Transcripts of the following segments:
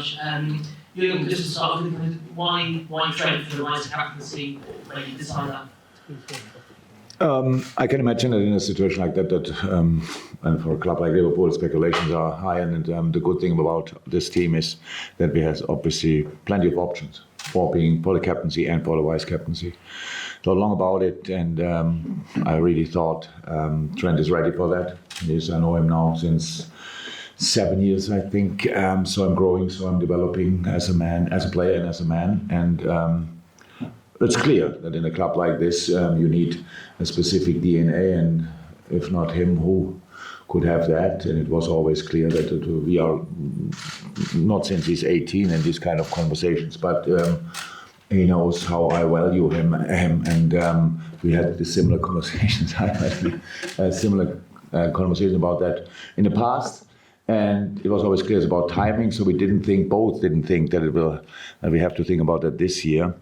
much. Jurgen, just to start with, why Trent for the vice captaincy when you decide that? I can imagine that in a situation like that, and for a club like Liverpool, speculations are high, and the good thing about this team is that we have obviously plenty of options for the captaincy and for the vice captaincy. Thought long about it, and I really thought Trent is ready for that. I know him now since 7 years, I think. So I'm growing, so I'm developing as a man, as a player, and as a man, and. It's clear that in a club like this, you need a specific DNA, and if not him, who could have that? And it was always clear that we are, not since he's 18 in these kind of conversations, but he knows how I value him, and we had the similar conversations. I had similar conversations about that in the past. And it was always clear it's about timing, so we both didn't think that we have to think about that this year.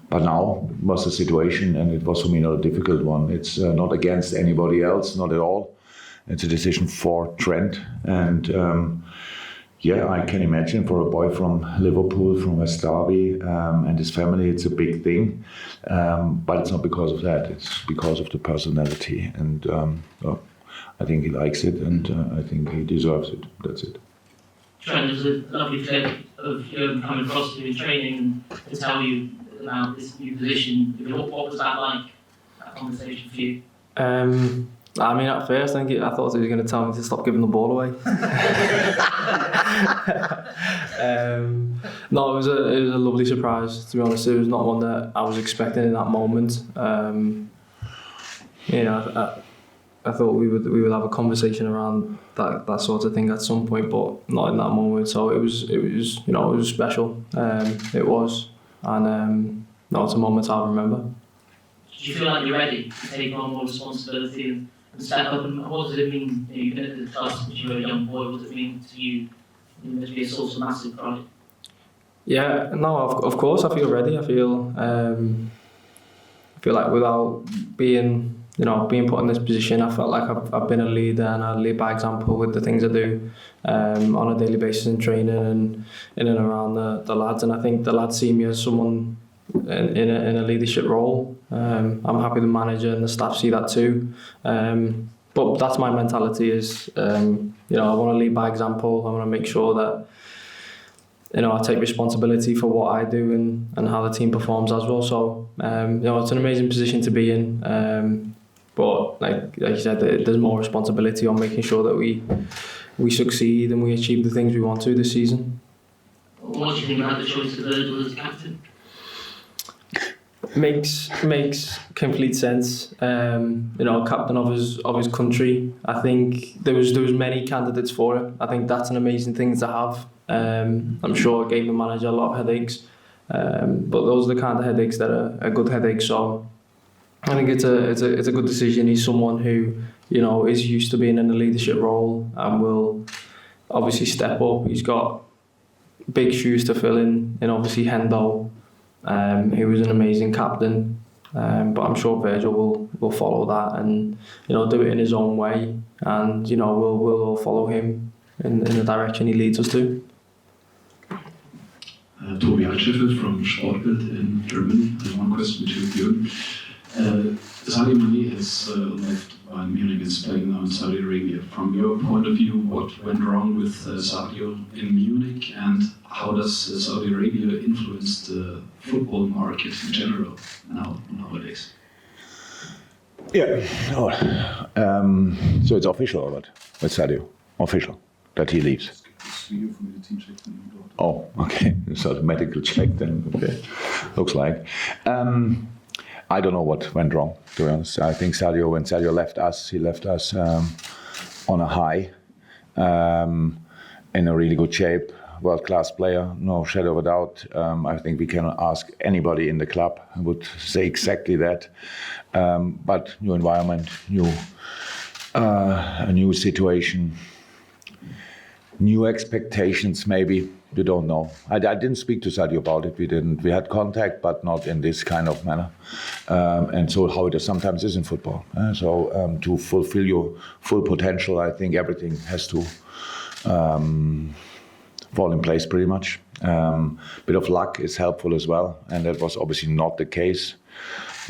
But now was the situation, and it was for me not a difficult one. It's not against anybody else, not at all. It's a decision for Trent, and I can imagine for a boy from Liverpool, from West Derby, and his family, it's a big thing. But it's not because of that. It's because of the personality, and I think he likes it, and I think he deserves it. That's it. Trent, there's a lovely clip of Jurgen coming across to you in training to tell you about this new position. What was that like, that conversation for you? I mean, at first, I thought he was going to tell me to stop giving the ball away. No, it was a lovely surprise, to be honest. It was not one that I was expecting in that moment. I thought we would have a conversation around that sort of thing at some point, but not in that moment. So it was special. It was, and it's a moment I'll remember. Do you feel like you're ready to take on more responsibility and step up? And what does it mean? You've been at the club since you were a young boy. What does it mean to you? It must be a source of massive pride. Yeah, no, of course I feel ready. I feel like without being put in this position, I felt like I've been a leader, and I lead by example with the things I do on a daily basis in training and in and around the lads. And I think the lads see me as someone in a leadership role. I'm happy the manager and the staff see that too. But that's my mentality is, I want to lead by example. I want to make sure that I take responsibility for what I do and how the team performs as well. So it's an amazing position to be in. But like you said, there's more responsibility on making sure that we succeed and we achieve the things we want to this season. What do you think about the choice of Virgil as captain? Makes complete sense. Captain of his country. I think there was many candidates for it. I think that's an amazing thing to have. I'm sure it gave the manager a lot of headaches, but those are the kind of headaches that are good headaches. So I think it's a good decision. He's someone who is used to being in a leadership role and will obviously step up. He's got big shoes to fill in obviously Hendo, who was an amazing captain. But I'm sure Virgil will follow that and do it in his own way, and we'll all follow him in the direction he leads us to. Toby Altscheffel from Sportbild in Germany. One question to Jürgen. Sadio Mane has left Bayern Munich and is playing now in Saudi Arabia. From your point of view, what went wrong with Sadio in Munich, and how does Saudi Arabia influence the football market in general nowadays? Yeah, so it's official or what? With Sadio, official that he leaves. Oh, okay. So the medical check then. Okay, looks like. I don't know what went wrong, to be honest. I think when Sadio left us, he left us on a high, in a really good shape, world-class player, no shadow of a doubt. I think we can ask anybody in the club who would say exactly that. But new environment, a new situation, new expectations maybe. You don't know. I didn't speak to Sadio about it. We had contact, but not in this kind of manner. And so how it sometimes is in football. To fulfill your full potential, I think everything has to fall in place pretty much. Bit of luck is helpful as well, and that was obviously not the case.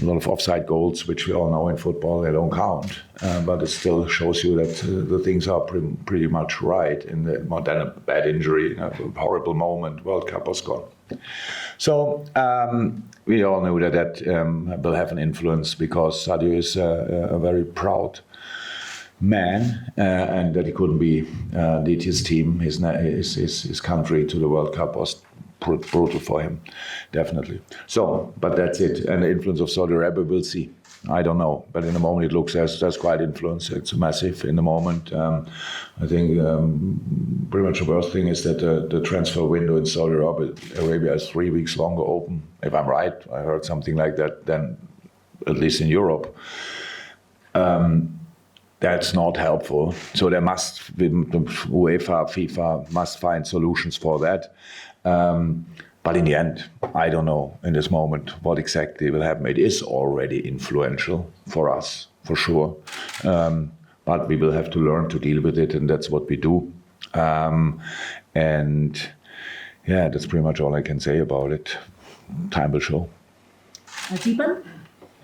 A lot of offside goals, which we all know in football, they don't count. But it still shows you that the things are pretty much right. More than a bad injury, a horrible moment, World Cup was gone. So we all knew that will have an influence because Sadio is a very proud man, and that he couldn't lead his team, his country to the World Cup was brutal for him, definitely. So, but that's it. And the influence of Saudi Arabia, we'll see. I don't know, but in the moment it looks as quite influence. It's massive in the moment. I think pretty much the worst thing is that the transfer window in Saudi Arabia is 3 weeks longer open. If I'm right, I heard something like that. Than at least in Europe. That's not helpful. So there must be, UEFA, FIFA must find solutions for that. But in the end, I don't know in this moment what exactly will happen. It is already influential for us, for sure. But we will have to learn to deal with it, and that's what we do. And yeah, that's pretty much all I can say about it. Time will show. Deepan?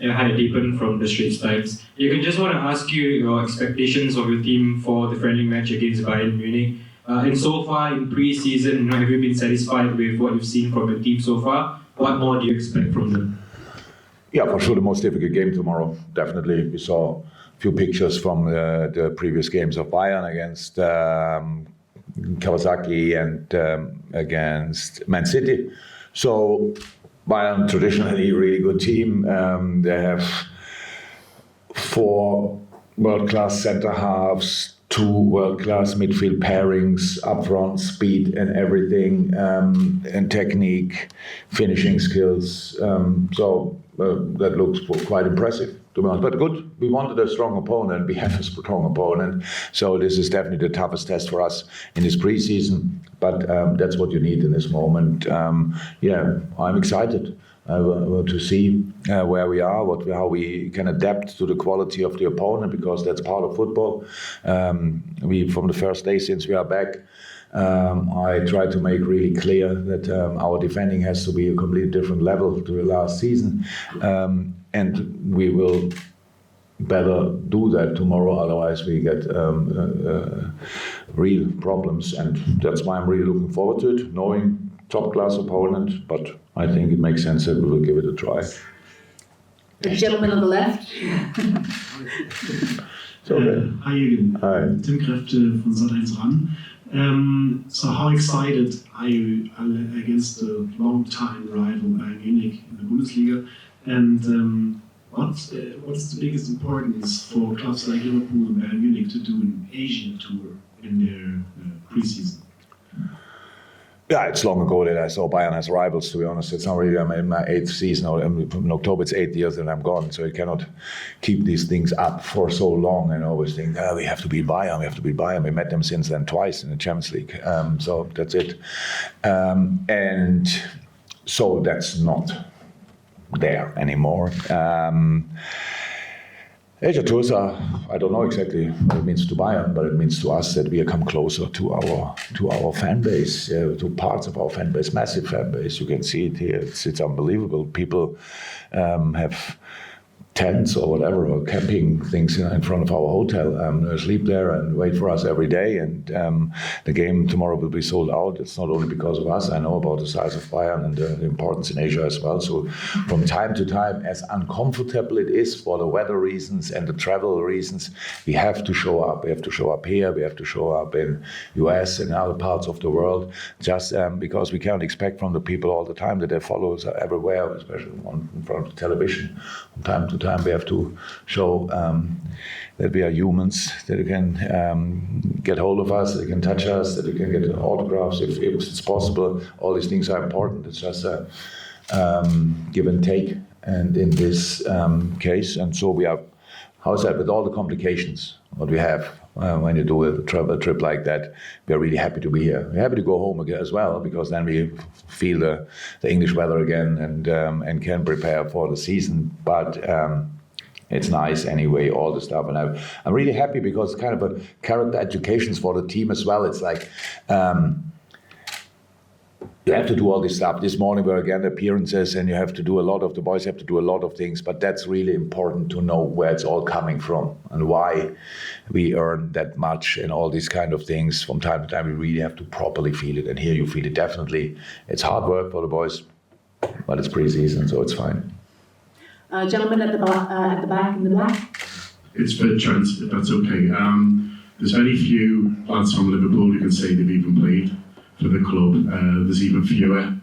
Yeah, hi, Deepan from the Straits Times. You just want to ask you your expectations of your team for the friendly match against Bayern Munich. And so far in pre-season, have you been satisfied with what you've seen from your team so far? What more do you expect from them? Yeah, for sure the most difficult game tomorrow. Definitely, we saw a few pictures from the previous games of Bayern against Kawasaki and against Man City. So Bayern, traditionally a really good team. They have 4 world-class centre halves, 2 world-class midfield pairings, up front, speed and everything, and technique, finishing skills. So that looks quite impressive, to be honest. But good, we wanted a strong opponent. We have a strong opponent. So this is definitely the toughest test for us in this preseason. But that's what you need in this moment. Yeah, I'm excited to see where we are, how we can adapt to the quality of the opponent, because that's part of football. From the first day since we are back, I tried to make really clear that our defending has to be a completely different level to the last season, and we will better do that tomorrow, otherwise we get real problems, and that's why I'm really looking forward to it, knowing top-class opponent, but I think it makes sense that we will give it a try. The gentleman on the left. So, Hi Jürgen. Hi. Tim Kräfte von Sat.1 RAN. So how excited are you against the long-time rival Bayern Munich in the Bundesliga? And what's the biggest importance for clubs like Liverpool and Bayern Munich to do an Asian tour in their pre-season? Yeah, it's long ago that I saw Bayern as rivals, to be honest. It's not really, I'm in my 8th season, or in October it's 8 years and I'm gone, so you cannot keep these things up for so long and always think, we have to beat Bayern, we have to beat Bayern. We met them since then twice in the Champions League, so that's it. And so that's not there anymore. Asia tours are, I don't know exactly what it means to Bayern, but it means to us that we come closer to our fan base, to parts of our fan base, massive fan base. You can see it here. It's unbelievable. People have tents or whatever, or camping things in front of our hotel, sleep there and wait for us every day. And the game tomorrow will be sold out. It's not only because of us. I know about the size of Bayern and the importance in Asia as well. So from time to time, as uncomfortable it is for the weather reasons and the travel reasons, we have to show up. We have to show up here. We have to show up in US and other parts of the world, just because we can't expect from the people all the time that they follow us everywhere, especially in front of the television. From time to time, we have to show that we are humans, that you can get hold of us, that you can touch us, that you can get autographs if it's possible. All these things are important. It's just a give and take, and in this case, and so we are, how's that, with all the complications what we have when you do a trip like that, we are really happy to be here. We're happy to go home again as well, because then we feel the English weather again and can prepare for the season. But it's nice anyway, all the stuff, and I'm really happy because it's kind of a character education for the team as well. It's like you have to do all this stuff. This morning were again appearances, and you have to do a lot of, the boys have to do a lot of things, but that's really important to know where it's all coming from and why we earn that much and all these kind of things. From time to time, we really have to properly feel it, and here you feel it definitely. It's hard work for the boys, but it's pre-season, so it's fine. Gentleman at the back in the black. It's for Trent, if that's okay. There's very few lads from Liverpool who can say they've even played for the club. There's even fewer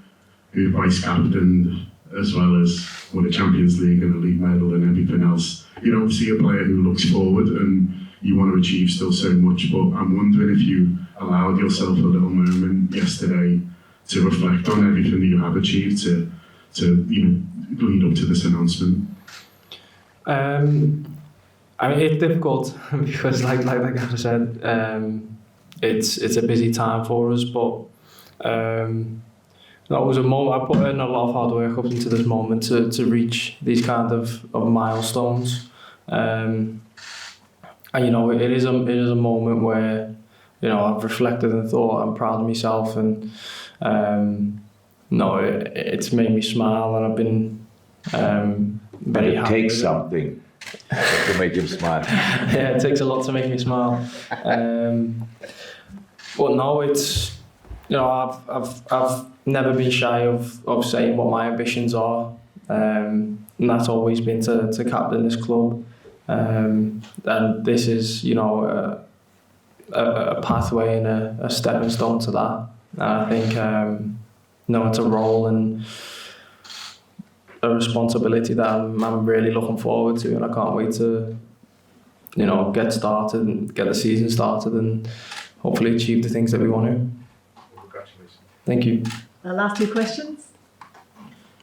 who vice-captained, as well as won a Champions League and a league medal and everything else. You don't see a player who looks forward and you want to achieve still so much, but I'm wondering if you allowed yourself a little moment yesterday to reflect on everything that you have achieved to lead up to this announcement. I mean, it's difficult because, like I said, it's a busy time for us. But that was a moment. I put in a lot of hard work up into this moment to reach these kind of milestones. And it is a moment where I've reflected and thought I'm proud of myself, and it's made me smile, and I've been very happy. It takes something to make him smile. Yeah, it takes a lot to make me smile. But no, it's I've never been shy of saying what my ambitions are, and that's always been to captain this club. And this is a pathway and a stepping stone to that. And I think it's a role and a responsibility that I'm really looking forward to, and I can't wait to get started and get the season started and hopefully achieve the things that we want to. Congratulations. Thank you. Last two questions.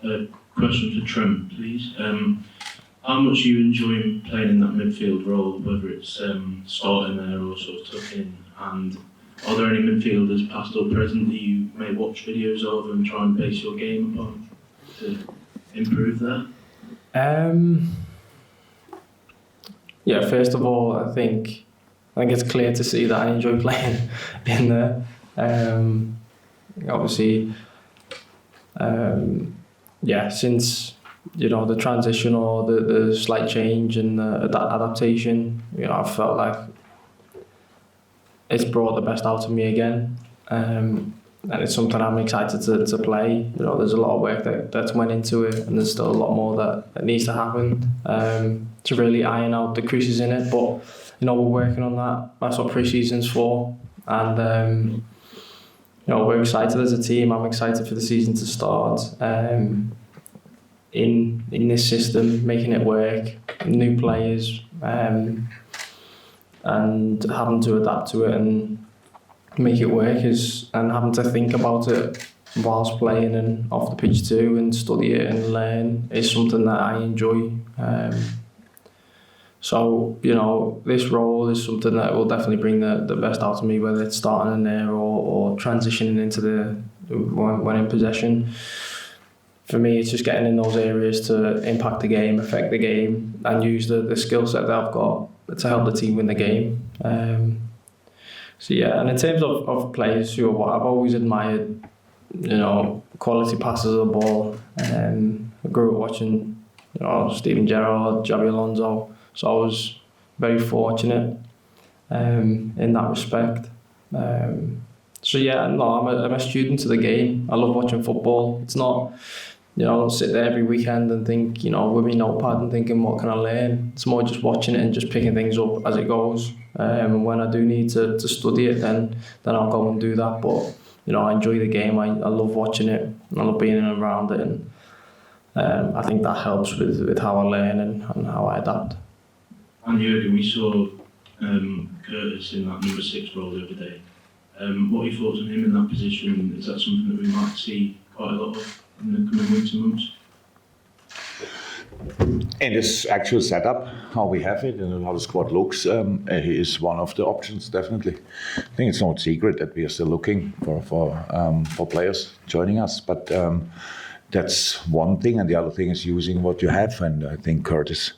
Question for Trent, please. How much are you enjoying playing in that midfield role, whether it's starting there or sort of tucking in? And are there any midfielders, past or present, that you may watch videos of and try and base your game upon to improve that? First of all, I think it's clear to see that I enjoy playing in there. Obviously, since the transition or the slight change and that adaptation, I felt like it's brought the best out of me again. And it's something I'm excited to play. There's a lot of work that's went into it, and there's still a lot more that needs to happen to really iron out the creases in it. But we're working on that. That's what pre-season's for, and we're excited as a team. I'm excited for the season to start in this system, making it work, new players, and having to adapt to it and make it work and having to think about it whilst playing and off the pitch too, and study it and learn is something that I enjoy. So this role is something that will definitely bring the best out of me, whether it's starting in there or transitioning into when in possession. For me, it's just getting in those areas to impact the game, affect the game, and use the skill set that I've got to help the team win the game. And in terms of players who I've always admired, quality passes of the ball. I grew up watching, Steven Gerrard, Xabi Alonso, so I was very fortunate in that respect. I'm a student of the game. I love watching football. It's not, I don't sit there every weekend and think, with my notepad and thinking, what can I learn? It's more just watching it and just picking things up as it goes. And when I do need to study it, then I'll go and do that. But, I enjoy the game. I love watching it. I love being in and around it. And I think that helps with how I learn and how I adapt. And Jurgen, we saw Curtis in that number 6 role the other day. What are your thoughts on him in that position? Is that something that we might see quite a lot of in the coming weeks and months? In this actual setup, how we have it and how the squad looks, he is one of the options, definitely. I think it's no secret that we are still looking for players joining us, but that's one thing, and the other thing is using what you have, and I think Curtis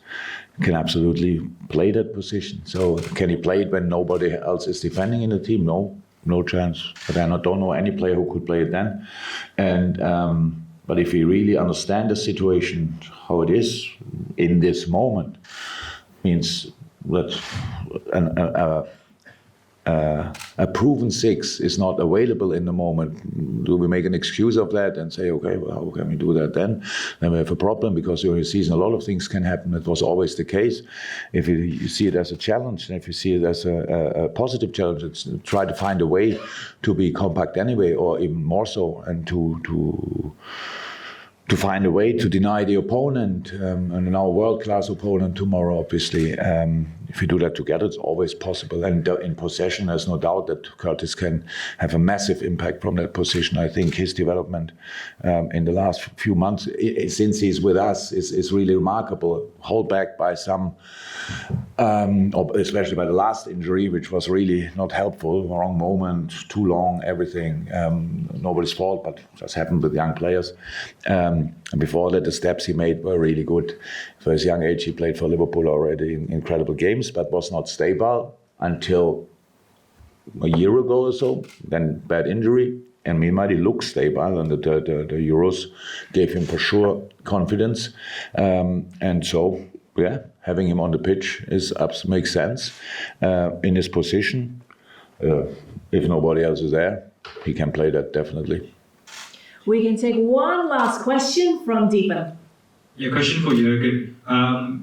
can absolutely play that position. So can he play it when nobody else is defending in the team? No chance. But I don't know any player who could play it then. And but if we really understand the situation, how it is in this moment, means that a proven six is not available in the moment. Do we make an excuse of that and say, okay, well, how can we do that then? Then we have a problem, because during the season a lot of things can happen. It was always the case. If you see it as a challenge, and if you see it as a positive challenge, it's try to find a way to be compact anyway, or even more so, and to find a way to deny the opponent, and our world-class opponent tomorrow, obviously. If we do that together, it's always possible. And in possession, there's no doubt that Curtis can have a massive impact from that position. I think his development in the last few months, since he's with us, is really remarkable. Hold back by some, especially by the last injury, which was really not helpful. Wrong moment, too long, everything. Nobody's fault, but just happened with young players. And before that, the steps he made were really good. For his young age, he played for Liverpool already in incredible games, but was not stable until a year ago or so. Then bad injury, and meanwhile he looked stable, and the Euros gave him for sure confidence. And so, yeah, having him on the pitch makes sense in his position. If nobody else is there, he can play that definitely. We can take one last question from Deepan. Yeah, question for Jurgen.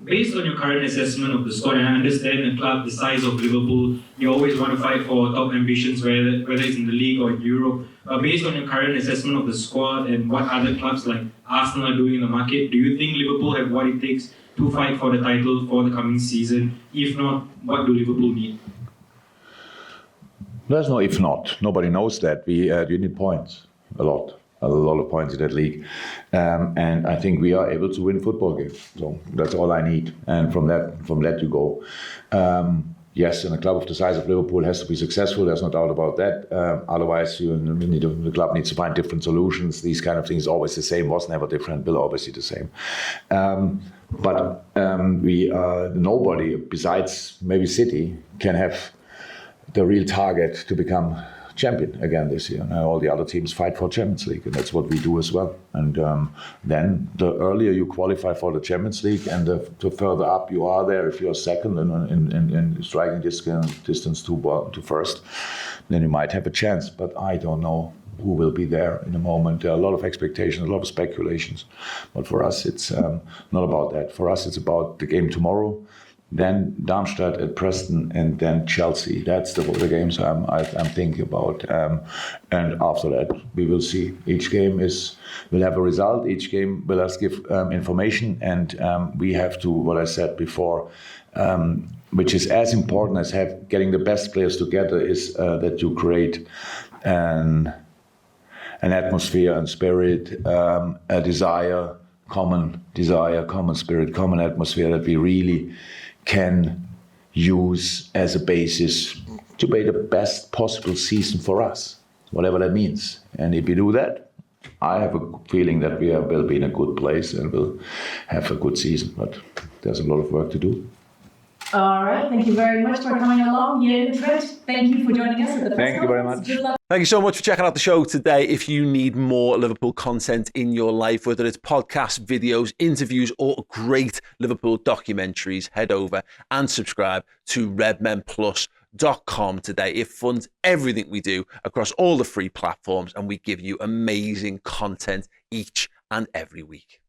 Based on your current assessment of the squad, and I understand the club, the size of Liverpool, you always want to fight for top ambitions, whether it's in the league or in Europe. Based on your current assessment of the squad and what other clubs like Arsenal are doing in the market, do you think Liverpool have what it takes to fight for the title for the coming season? If not, what do Liverpool need? There's no if not. Nobody knows that. We need points, a lot of points in that league, and I think we are able to win football games. So that's all I need, and from that you go. Yes, and a club of the size of Liverpool has to be successful. There's no doubt about that. Otherwise, the club needs to find different solutions. These kind of things always the same. Was never different. Will always be the same. But we nobody besides maybe City can have the real target to become champion again this year. Now all the other teams fight for Champions League, and that's what we do as well. And then the earlier you qualify for the Champions League, and the further up you are there, if you're second in striking distance to first, then you might have a chance. But I don't know who will be there in a moment. There are a lot of expectations, a lot of speculations. But for us, it's not about that. For us, it's about the game tomorrow, then Darmstadt at Preston, and then Chelsea. That's the games I'm thinking about. And after that, we will see. Each game will have a result. Each game will us give information, and we have to, what I said before, which is as important as getting the best players together, is that you create an atmosphere and spirit, a desire, common spirit, common atmosphere that we really can use as a basis to make the best possible season for us, whatever that means. And if we do that, I have a feeling that we will be in a good place and will have a good season. But there's a lot of work to do. All right, thank you very much for coming along. Jurgen Trent, thank you for joining us at the Thank you very much. Good luck. Thank you so much for checking out the show today. If you need more Liverpool content in your life, whether it's podcasts, videos, interviews, or great Liverpool documentaries, head over and subscribe to redmenplus.com today. It funds everything we do across all the free platforms, and we give you amazing content each and every week.